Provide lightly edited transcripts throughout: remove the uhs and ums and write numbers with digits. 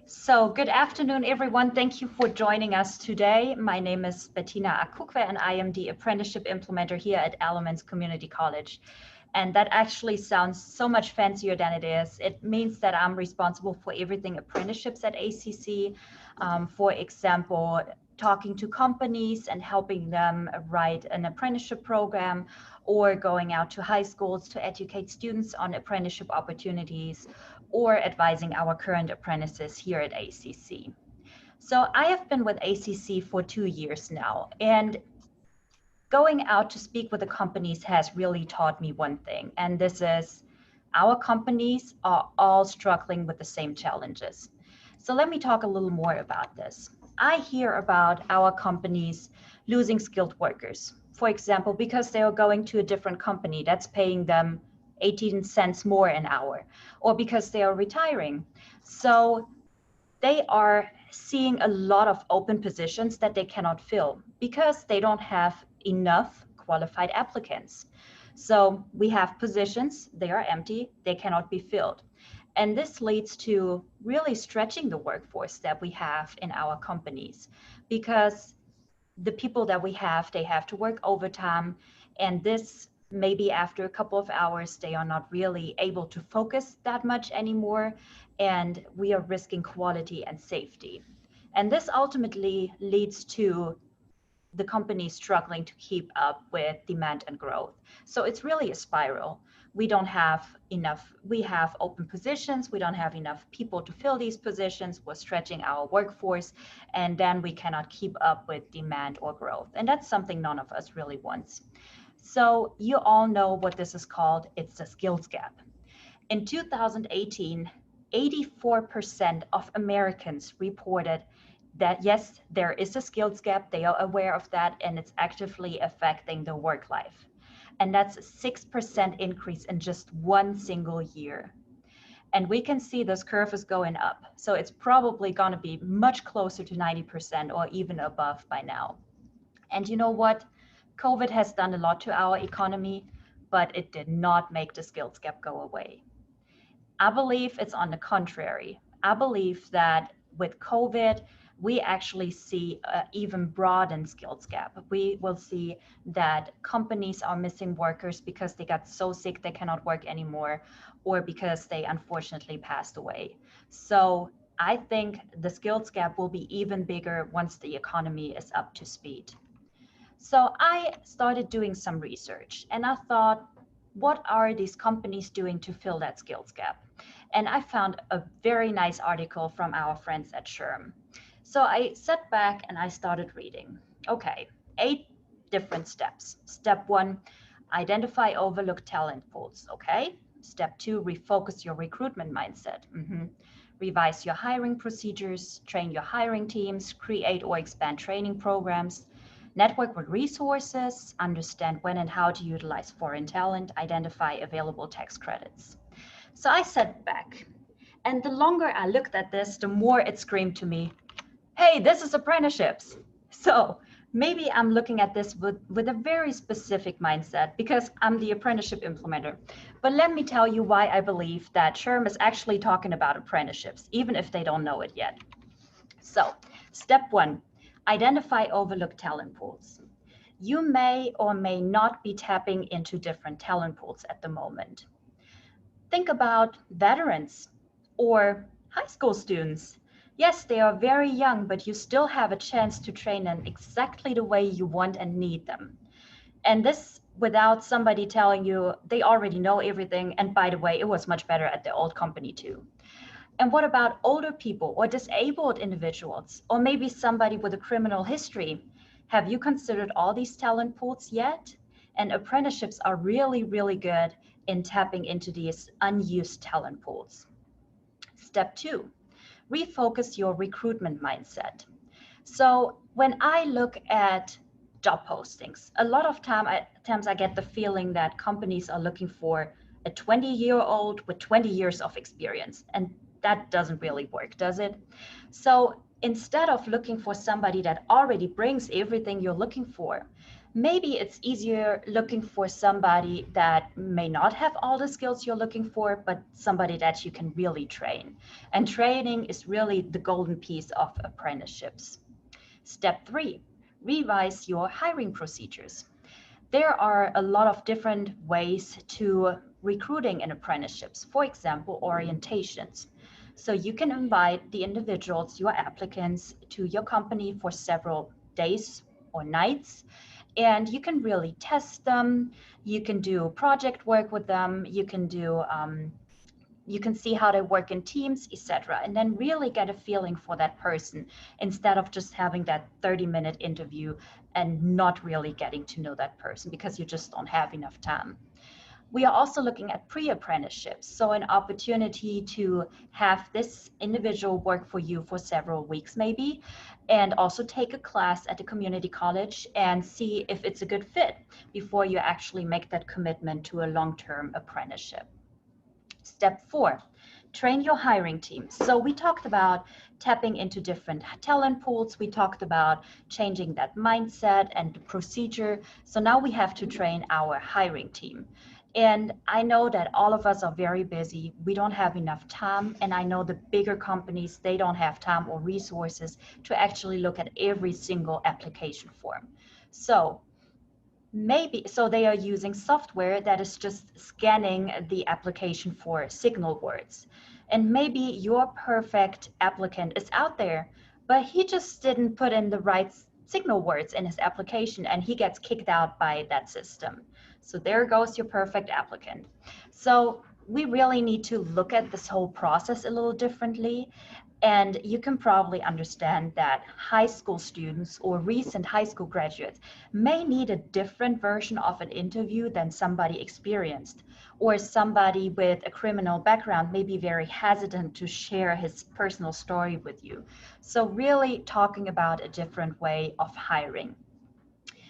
So good afternoon, everyone. Thank you for joining us today. My name is Bettina Akukwe, and I am the Apprenticeship Implementer here at Alamance Community College. And that actually sounds so much fancier than it is. It means that I'm responsible for everything apprenticeships at ACC. For example, talking to companies and helping them write an apprenticeship program, or going out to high schools to educate students on apprenticeship opportunities, or advising our current apprentices here at ACC. So I have been with ACC for 2 years now, and going out to speak with the companies has really taught me one thing, and this is our companies are all struggling with the same challenges. So let me talk a little more about this. I hear about our companies losing skilled workers, for example, because they are going to a different company that's paying them 18 cents more an hour, or because they are retiring. So they are seeing a lot of open positions that they cannot fill because they don't have enough qualified applicants. So we have positions, they are empty, they cannot be filled. And this leads to really stretching the workforce that we have in our companies, because the people that we have, they have to work overtime, and this maybe after a couple of hours, they are not really able to focus that much anymore, and we are risking quality and safety. And this ultimately leads to the company struggling to keep up with demand and growth. So it's really a spiral. We don't have enough, we have open positions, we don't have enough people to fill these positions, we're stretching our workforce, and then we cannot keep up with demand or growth. And that's something none of us really wants. So you all know what this is called, it's the skills gap. In 2018, 84% of Americans reported that yes, there is a skills gap, they are aware of that, and it's actively affecting their work life. And that's a 6% increase in just one single year. And we can see this curve is going up. So it's probably going to be much closer to 90% or even above by now. And you know what? COVID has done a lot to our economy, but it did not make the skills gap go away. I believe it's on the contrary. I believe that with COVID, we actually see an even broadened skills gap. We will see that companies are missing workers because they got so sick they cannot work anymore, or because they unfortunately passed away. So I think the skills gap will be even bigger once the economy is up to speed. So I started doing some research, and I thought, what are these companies doing to fill that skills gap? And I found a very nice article from our friends at SHRM. So I sat back and I started reading. Okay, 8 different steps. Step 1, identify overlooked talent pools. Okay. Step 2, refocus your recruitment mindset. Revise your hiring procedures, train your hiring teams, create or expand training programs, network with resources, understand when and how to utilize foreign talent, identify available tax credits. So I sat back, and the longer I looked at this, the more it screamed to me, hey, this is apprenticeships. So maybe I'm looking at this with a very specific mindset because I'm the apprenticeship implementer. But let me tell you why I believe that SHRM is actually talking about apprenticeships, even if they don't know it yet. So step 1, identify overlooked talent pools. You may or may not be tapping into different talent pools at the moment. Think about veterans or high school students. Yes, they are very young, but you still have a chance to train them exactly the way you want and need them. And this without somebody telling you they already know everything. And by the way, it was much better at the old company too. And what about older people or disabled individuals, or maybe somebody with a criminal history? Have you considered all these talent pools yet? And apprenticeships are really, really good in tapping into these unused talent pools. Step 2, refocus your recruitment mindset. So when I look at job postings, a lot of times I get the feeling that companies are looking for a 20-year-old with 20 years of experience. And that doesn't really work, does it? So instead of looking for somebody that already brings everything you're looking for, Maybe it's easier looking for somebody that may not have all the skills you're looking for, but somebody that you can really train. And training is really the golden piece of apprenticeships. Step 3, revise your hiring procedures. There are a lot of different ways to recruiting in apprenticeships, for example, orientations. So you can invite the individuals, your applicants, to your company for several days or nights, and you can really test them. You can do project work with them. You can see how they work in teams, etc., and then really get a feeling for that person instead of just having that 30-minute interview and not really getting to know that person because you just don't have enough time. We are also looking at pre-apprenticeships, so an opportunity to have this individual work for you for several weeks maybe, and also take a class at the community college and see if it's a good fit before you actually make that commitment to a long-term apprenticeship. Step 4, train your hiring team. So we talked about tapping into different talent pools. We talked about changing that mindset and the procedure. So now we have to train our hiring team. And I know that all of us are very busy. We don't have enough time. And I know the bigger companies, they don't have time or resources to actually look at every single application form. So they are using software that is just scanning the application for signal words. And maybe your perfect applicant is out there, but he just didn't put in the right signal words in his application and he gets kicked out by that system. So there goes your perfect applicant. So we really need to look at this whole process a little differently. And you can probably understand that high school students or recent high school graduates may need a different version of an interview than somebody experienced, or somebody with a criminal background may be very hesitant to share his personal story with you. So really talking about a different way of hiring.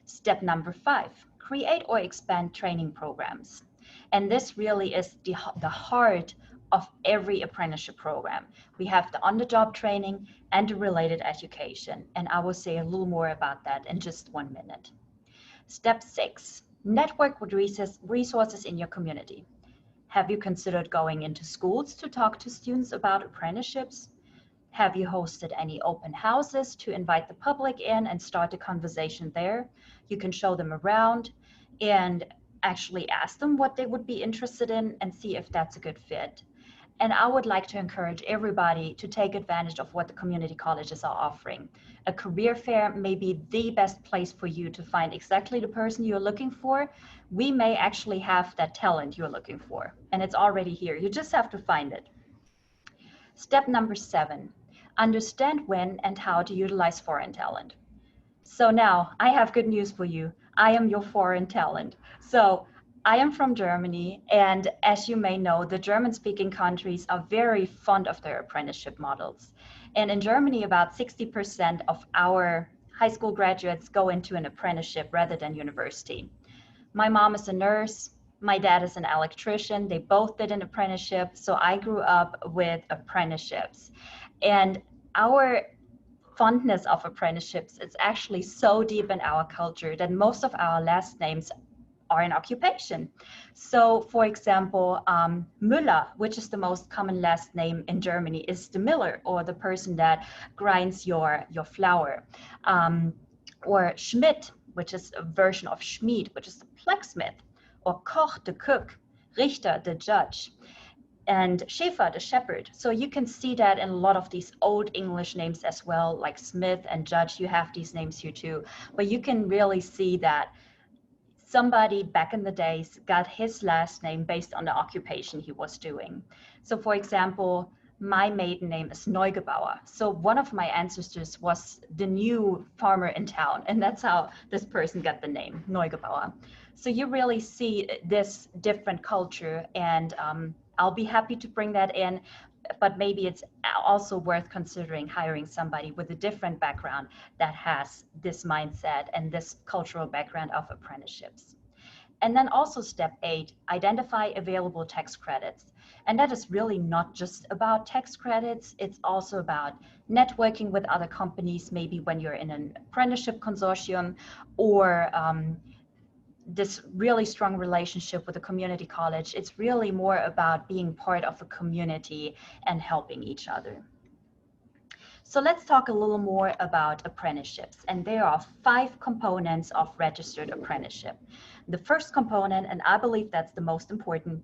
Step number 5, create or expand training programs. And this really is the heart of every apprenticeship program. We have the on-the-job training and the related education. And I will say a little more about that in just 1 minute. Step 6, network with resources in your community. Have you considered going into schools to talk to students about apprenticeships? Have you hosted any open houses to invite the public in and start a conversation there? You can show them around and actually ask them what they would be interested in and see if that's a good fit. And I would like to encourage everybody to take advantage of what the community colleges are offering. A career fair may be the best place for you to find exactly the person you're looking for. We may actually have that talent you're looking for, and it's already here. You just have to find it. Step number 7, understand when and how to utilize foreign talent. So now I have good news for you. I am your foreign talent. So I am from Germany, and as you may know, the German-speaking countries are very fond of their apprenticeship models. And in Germany, about 60% of our high school graduates go into an apprenticeship rather than university. My mom is a nurse. My dad is an electrician. They both did an apprenticeship. So I grew up with apprenticeships. And our fondness of apprenticeships is actually so deep in our culture that most of our last names are an occupation. So for example, Müller, which is the most common last name in Germany, is the miller, or the person that grinds your flour. Or Schmidt, which is a version of Schmied, which is the blacksmith. Or Koch, the cook. Richter, the judge. And Schäfer, the shepherd. So you can see that in a lot of these old English names as well, like Smith and Judge. You have these names here too. But you can really see that somebody back in the days got his last name based on the occupation he was doing. So for example, my maiden name is Neugebauer. So one of my ancestors was the new farmer in town, and that's how this person got the name, Neugebauer. So you really see this different culture, and I'll be happy to bring that in, but maybe it's also worth considering hiring somebody with a different background that has this mindset and this cultural background of apprenticeships. And then also step 8, identify available tax credits. And that is really not just about tax credits, it's also about networking with other companies, maybe when you're in an apprenticeship consortium, or this really strong relationship with the community college. It's really more about being part of a community and helping each other. So let's talk a little more about apprenticeships. And there are 5 components of registered apprenticeship. The first component, and I believe that's the most important,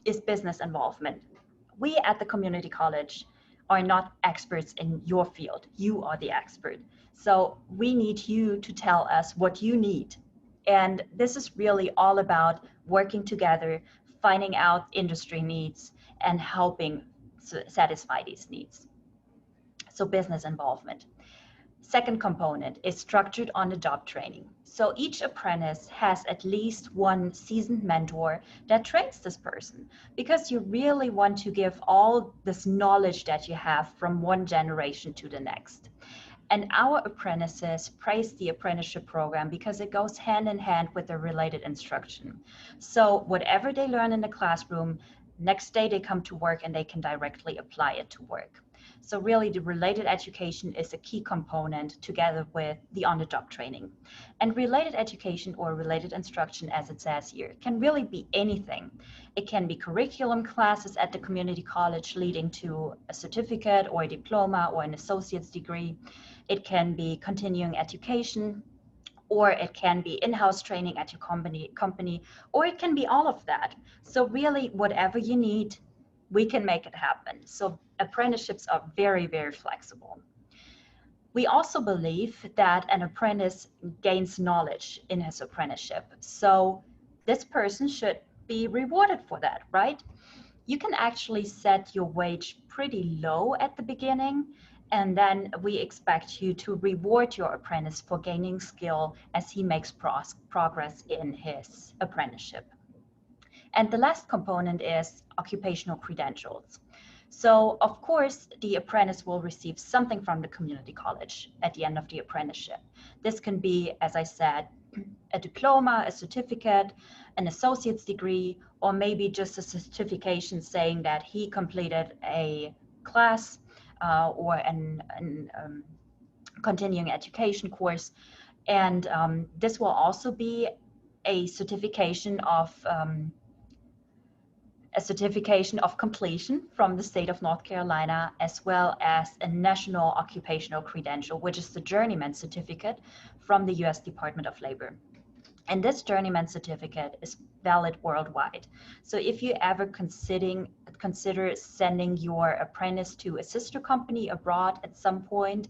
is business involvement. We at the community college are not experts in your field. You are the expert. So we need you to tell us what you need. And this is really all about working together, finding out industry needs, and helping satisfy these needs. So business involvement. Second component is structured on-the-job training. So each apprentice has at least one seasoned mentor that trains this person, because you really want to give all this knowledge that you have from one generation to the next. And our apprentices praise the apprenticeship program because it goes hand in hand with the related instruction. So whatever they learn in the classroom, next day they come to work and they can directly apply it to work. So really the related education is a key component together with the on-the-job training. And related education, or related instruction as it says here, can really be anything. It can be curriculum classes at the community college leading to a certificate or a diploma or an associate's degree. It can be continuing education, or it can be in-house training at your company, or it can be all of that. So really whatever you need, we can make it happen. So apprenticeships are very, very flexible. We also believe that an apprentice gains knowledge in his apprenticeship. So this person should be rewarded for that, right? You can actually set your wage pretty low at the beginning, and then we expect you to reward your apprentice for gaining skill as he makes progress in his apprenticeship. And the last component is occupational credentials. So of course, the apprentice will receive something from the community college at the end of the apprenticeship. This can be, as I said, a diploma, a certificate, an associate's degree, or maybe just a certification saying that he completed a class or an continuing education course. And this will also be a certification of completion from the state of North Carolina, as well as a national occupational credential, which is the journeyman certificate from the US Department of Labor. And this journeyman certificate is valid worldwide. So if you ever consider sending your apprentice to a sister company abroad at some point,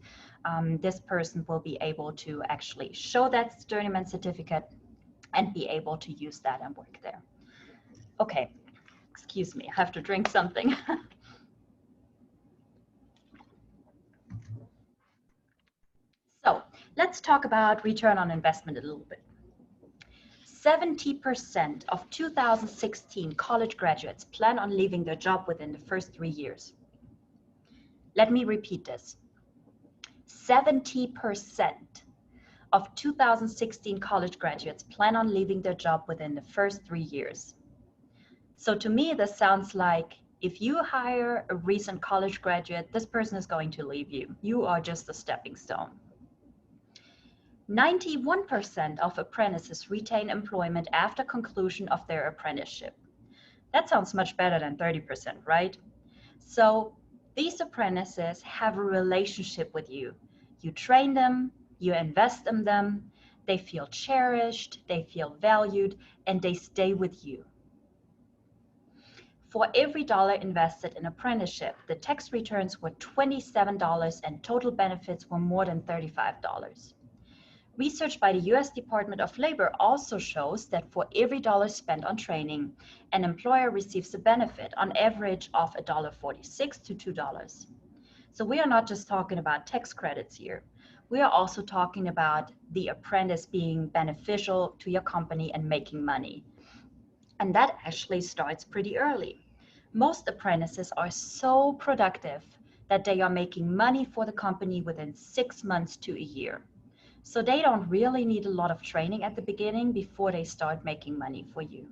this person will be able to actually show that journeyman certificate and be able to use that and work there. Okay, excuse me, I have to drink something. So let's talk about return on investment a little bit. 70% of 2016 college graduates plan on leaving their job within the first 3 years. Let me repeat this. 70% of 2016 college graduates plan on leaving their job within the first 3 years. So to me, this sounds like if you hire a recent college graduate, this person is going to leave you. You are just a stepping stone. 91% of apprentices retain employment after conclusion of their apprenticeship. That sounds much better than 30%, right? So these apprentices have a relationship with you. You train them, you invest in them, they feel cherished, they feel valued, and they stay with you. For every dollar invested in apprenticeship, the tax returns were $27 and total benefits were more than $35. Research by the US Department of Labor also shows that for every dollar spent on training, an employer receives a benefit on average of $1.46 to $2. So we are not just talking about tax credits here. We are also talking about the apprentice being beneficial to your company and making money. And that actually starts pretty early. Most apprentices are so productive that they are making money for the company within 6 months to a year. So they don't really need a lot of training at the beginning before they start making money for you.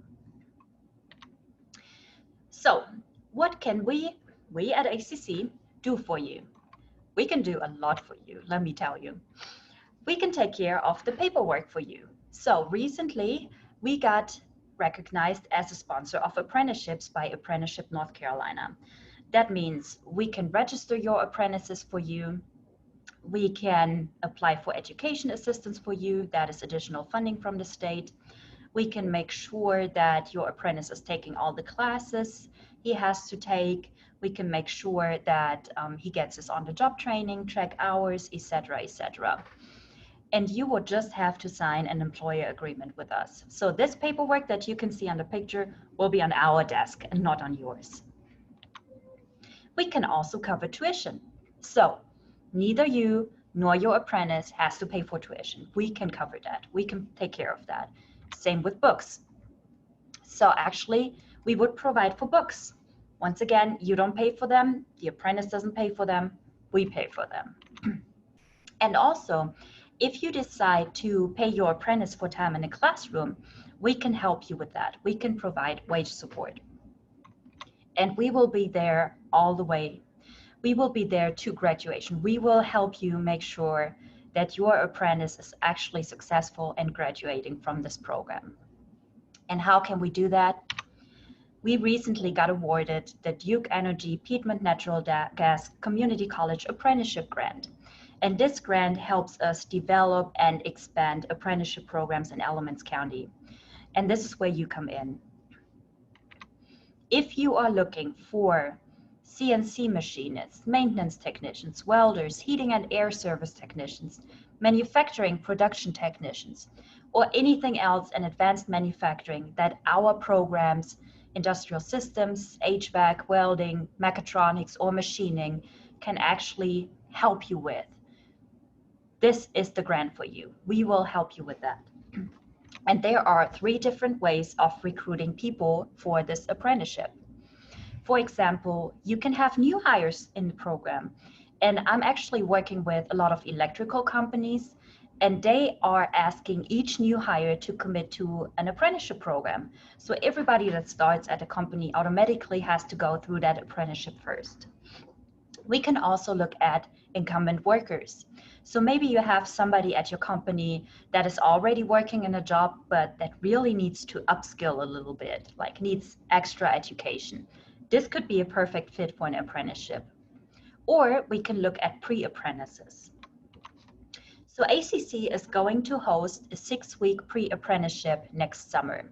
So what can we at ACC do for you? We can do a lot for you, let me tell you. We can take care of the paperwork for you. So recently we got recognized as a sponsor of apprenticeships by Apprenticeship North Carolina. That means we can register your apprentices for you. We can apply for education assistance for you. That is additional funding from the state. We can make sure that your apprentice is taking all the classes he has to take. We can make sure that he gets his on-the-job training, track hours, etc., etc. And you will just have to sign an employer agreement with us. So this paperwork that you can see on the picture will be on our desk and not on yours. We can also cover tuition. So neither you nor your apprentice has to pay for tuition. We can cover that. We can take care of that. Same with books. So actually, we would provide for books. Once again, you don't pay for them. The apprentice doesn't pay for them. We pay for them. And also, if you decide to pay your apprentice for time in the classroom, we can help you with that. We can provide wage support. And we will be there all the way. We will be there to graduation. We will help you make sure that your apprentice is actually successful and graduating from this program. And how can we do that? We recently got awarded the Duke Energy Piedmont Natural Gas Community College Apprenticeship Grant. And this grant helps us develop and expand apprenticeship programs in Alamance County. And this is where you come in. If you are looking for CNC machinists, maintenance technicians, welders, heating and air service technicians, manufacturing production technicians, or anything else in advanced manufacturing that our programs, industrial systems, HVAC, welding, mechatronics, or machining can actually help you with, this is the grant for you. We will help you with that. And there are 3 different ways of recruiting people for this apprenticeship. For example, you can have new hires in the program. And I'm actually working with a lot of electrical companies, and they are asking each new hire to commit to an apprenticeship program. So everybody that starts at a company automatically has to go through that apprenticeship first. We can also look at incumbent workers. So maybe you have somebody at your company that is already working in a job, but that really needs to upskill a little bit, like needs extra education. This could be a perfect fit for an apprenticeship. Or we can look at pre-apprentices. So ACC is going to host a 6-week pre-apprenticeship next summer.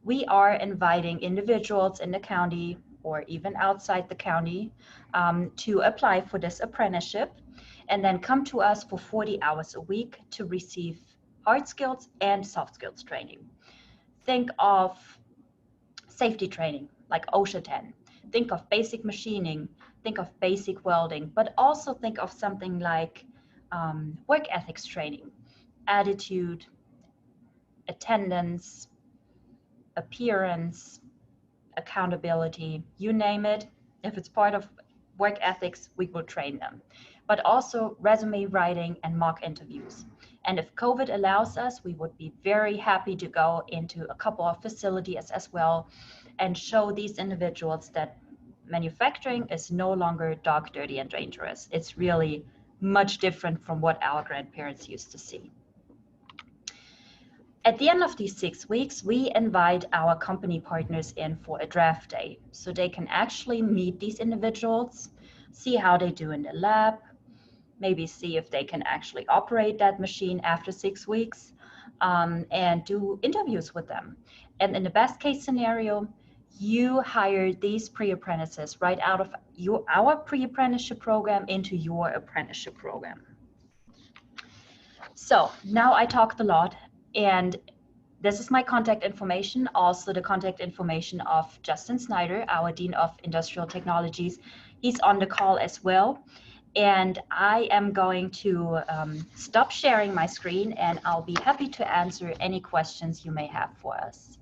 We are inviting individuals in the county or even outside the county to apply for this apprenticeship and then come to us for 40 hours a week to receive hard skills and soft skills training. Think of safety training like OSHA 10. Think of basic machining, think of basic welding, but also think of something like work ethics training, attitude, attendance, appearance, accountability, you name it. If it's part of work ethics, we will train them. But also resume writing and mock interviews. And if COVID allows us, we would be very happy to go into a couple of facilities as well and show these individuals that manufacturing is no longer dog dirty and dangerous. It's really much different from what our grandparents used to see. At the end of these 6 weeks, we invite our company partners in for a draft day so they can actually meet these individuals, see how they do in the lab, maybe see if they can actually operate that machine after 6 weeks, and do interviews with them. And in the best case scenario, you hire these pre-apprentices right out of our pre-apprenticeship program into your apprenticeship program. So now I talked a lot, and this is my contact information, also the contact information of Justin Snyder, our Dean of Industrial Technologies. He's on the call as well. And I am going to stop sharing my screen, and I'll be happy to answer any questions you may have for us.